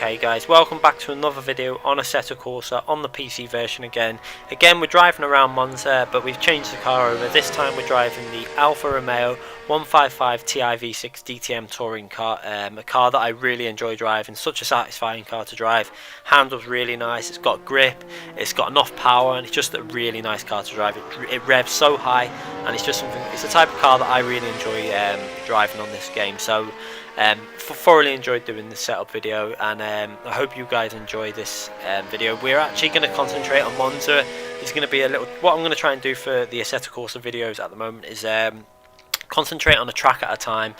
Okay guys, welcome back to another video on Assetto Corsa on the PC version again. Again, we're driving around Monza, but we've changed the car over. This time we're driving the ALFA ROMEO 155 Ti V6 DTM touring car, a car that I really enjoy driving. Such a satisfying car to drive. Handles really nice, it's got grip, it's got enough power, and it's just a really nice car to drive. It revs so high, and it's just something. It's the type of car that I really enjoy driving on this game. So thoroughly enjoyed doing this setup video, and I hope you guys enjoy this video. We're actually going to concentrate on Monza. It's going to be a little. What I'm going to try and do for the Assetto Corsa videos at the moment is concentrate on a track at a time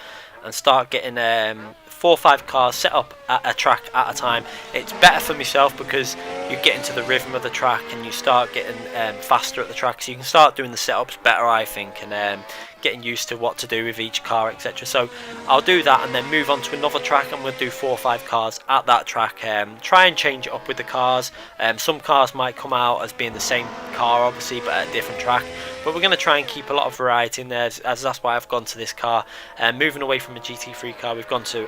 and start getting 4 or 5 cars set up at a track at a time. It's better for myself because you get into the rhythm of the track and you start getting faster at the track, so you can start doing the setups better, I think, and getting used to what to do with each car, etc. So I'll do that and then move on to another track, and we'll do 4 or 5 cars at that track. Try and change it up with the cars. Some cars might come out as being the same car obviously, but at a different track, but we're going to try and keep a lot of variety in there, as that's why I've gone to this car. Moving away from a GT3 car, we've gone to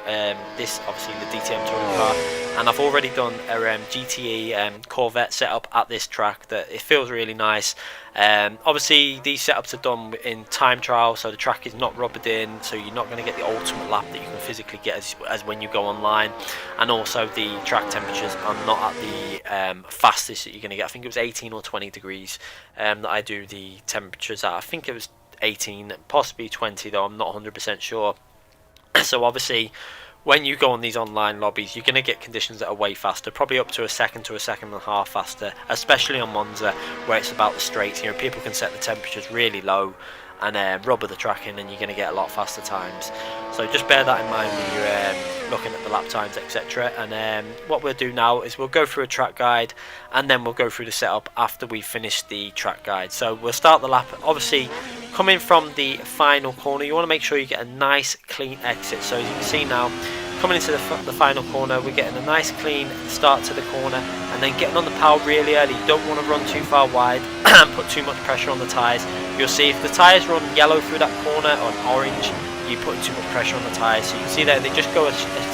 this, obviously the DTM touring car, and I've already done a GTE Corvette setup at this track. That it feels really nice. Obviously these setups are done in time trial, so the track is not rubbered in, so you're not going to get the ultimate lap that you can physically get as when you go online, and also the track temperatures are not at the fastest that you're going to get. I think it was 18 or 20 degrees that I do the temperatures at. I think it was 18, possibly 20 though, I'm not 100% sure. So obviously when you go on these online lobbies, you're going to get conditions that are way faster, probably up to a second and a half faster, especially on Monza where it's about the straights. You know, people can set the temperatures really low and rubber the track in, and you're going to get a lot faster times. So just bear that in mind when you're looking at the lap times, etc. And what we'll do now is we'll go through a track guide, and then we'll go through the setup after we finish the track guide. So we'll start the lap. Obviously, coming from the final corner, you want to make sure you get a nice clean exit. So as you can see now, coming into the final corner, we're getting a nice clean start to the corner, and then getting on the power really early. You don't want to run too far wide and put too much pressure on the tyres. You'll see if the tyres run yellow through that corner or orange, you're putting too much pressure on the tyres. So you can see there they just go a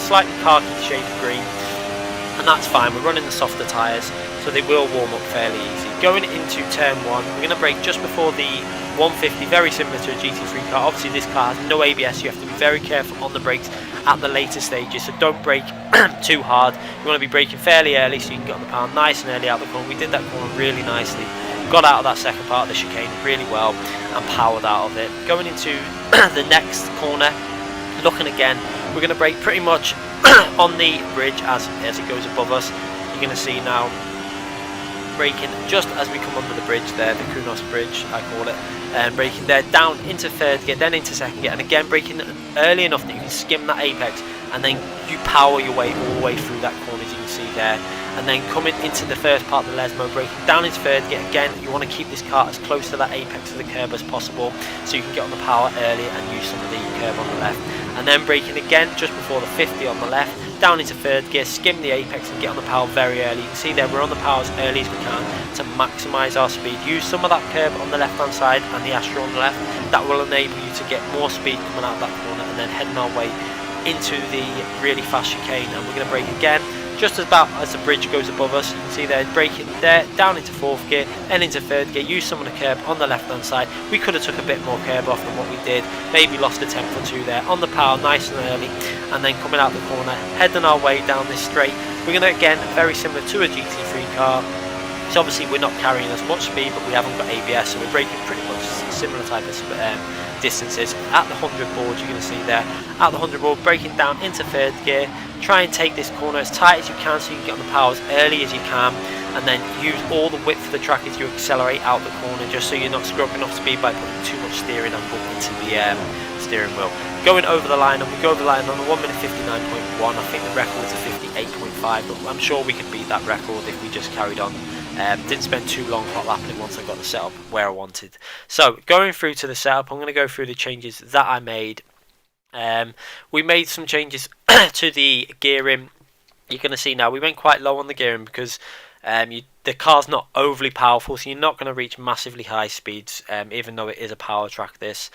slightly khaki shade of green, and that's fine. We're running the softer tyres, so they will warm up fairly easy. Going into turn 1, we're going to brake just before the 150, very similar to a GT3 car. Obviously this car has no ABS, you have to be very careful on the brakes at the later stages, so don't brake too hard. You want to be braking fairly early so you can get on the power nice and early out the corner. We did that corner really nicely, got out of that second part of the chicane really well and powered out of it. Going into the next corner, looking again, we're going to brake pretty much on the bridge as it goes above us. You're going to see now braking just as we come under the bridge there, the Kunos bridge I call it, and braking there down into third gear, then into second gear, and again braking early enough that you can skim that apex, and then you power your way all the way through that corner as you can see there. And then coming into the first part of the Lesmo, braking down into third gear. Again, you want to keep this car as close to that apex of the curb as possible so you can get on the power early and use some of the curb on the left. And then braking again just before the 50 on the left, down into third gear, skim the apex and get on the power very early. You can see there we're on the power as early as we can to maximise our speed. Use some of that curb on the left hand side and the Astra on the left. That will enable you to get more speed coming out of that corner, and then heading our way into the really fast chicane. And we're going to brake again just about as the bridge goes above us. You can see there braking there down into fourth gear, then into third gear. Use some of the curb on the left hand side. We could have took a bit more curb off than what we did, maybe lost a tenth or two there. On the power nice and early, and then coming out the corner, heading our way down this straight. We're going to, again, very similar to a GT3 car. So obviously we're not carrying as much speed, but we haven't got ABS, so we're braking pretty much similar type of distances. At the 100 board, you're going to see there, at the 100 board, braking down into third gear. Try and take this corner as tight as you can so you can get on the power as early as you can, and then use all the width of the track as you accelerate out the corner, just so you're not scrubbing off speed by putting too much steering and into the steering wheel. Going over the line, and we go over the line on a 1 minute 59.1. I think the record is a 58.5, but I'm sure we could beat that record if we just carried on. Didn't spend too long hot lapping it once I got the setup where I wanted. So going through to the setup, I'm going to go through the changes that I made. We made some changes to the gearing. You're going to see now we went quite low on the gearing because the car's not overly powerful, so you're not going to reach massively high speeds, even though it is a power track this.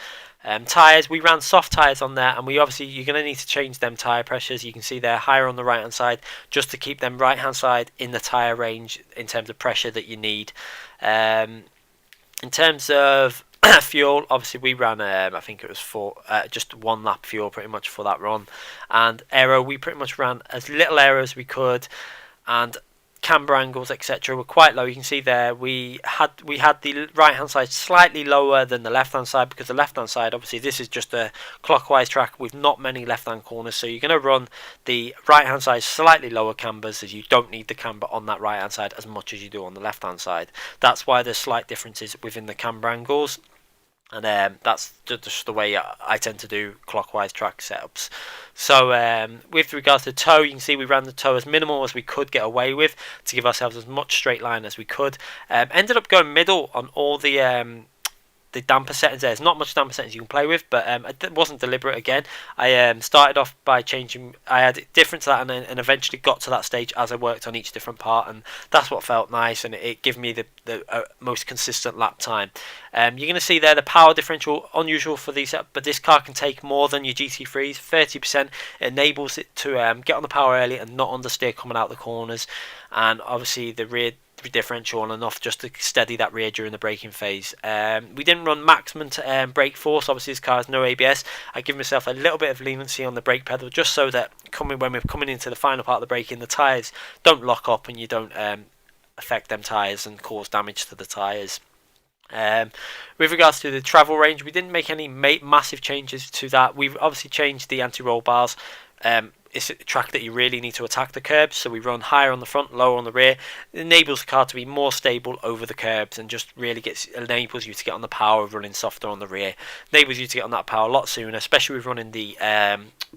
Tyres, we ran soft tyres on there, and you're going to need to change them tyre pressures. You can see they're higher on the right hand side, just to keep them right hand side in the tyre range in terms of pressure that you need. In terms of fuel, obviously we ran I think it was just 1 lap fuel pretty much for that run, and aero, we pretty much ran as little aero as we could, and camber angles etc were quite low. You can see there we had the right hand side slightly lower than the left hand side, because the left hand side, obviously this is just a clockwise track with not many left hand corners, so you're going to run the right hand side slightly lower cambers, as you don't need the camber on that right hand side as much as you do on the left hand side. That's why there's slight differences within the camber angles, and that's just the way I tend to do clockwise track setups. So with regards to tow, you can see we ran the tow as minimal as we could get away with to give ourselves as much straight line as we could. Ended up going middle on all the damper settings. There's not much damper settings you can play with, but it wasn't deliberate again. I started off by changing, I had it different to that, and eventually got to that stage as I worked on each different part, and that's what felt nice, and it gave me the most consistent lap time. You're going to see there the power differential, unusual for these, but this car can take more than your GT3s, 30%. It enables it to get on the power early and not understeer coming out the corners, and obviously the rear differential on enough just to steady that rear during the braking phase. We didn't run maximum brake force. Obviously this car has no ABS. I give myself a little bit of leniency on the brake pedal, just so that when we're coming into the final part of the braking, the tyres don't lock up and you don't affect them tyres and cause damage to the tyres. With regards to the travel range, we didn't make any massive changes to that. We've obviously changed the anti-roll bars. It's a track that you really need to attack the curbs, so we run higher on the front, lower on the rear. It enables the car to be more stable over the curbs, and just really enables you to get on the power of running softer on the rear. Enables you to get on that power a lot sooner, especially with running the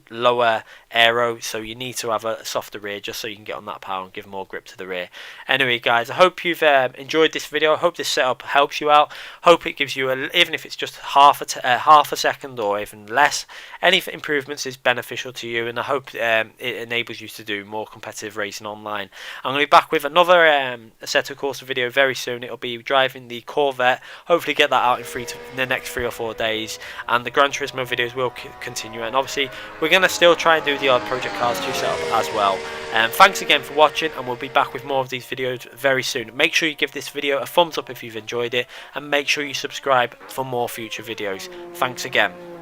lower aero, so you need to have a softer rear just so you can get on that power and give more grip to the rear. Anyway guys, I hope you've enjoyed this video. I hope this setup helps you out. Hope it gives you, even if it's just half a second or even less, any improvements is beneficial to you, and I hope it enables you to do more competitive racing online. I'm going to be back with another Assetto Corsa video very soon. It'll be driving the Corvette. Hopefully get that out in the next 3 or 4 days, and the Gran Turismo videos will continue, and obviously we're going to still try and do the odd project cars to set up as well. Thanks again for watching, and we'll be back with more of these videos very soon. Make sure you give this video a thumbs up if you've enjoyed it, and make sure you subscribe for more future videos. Thanks again.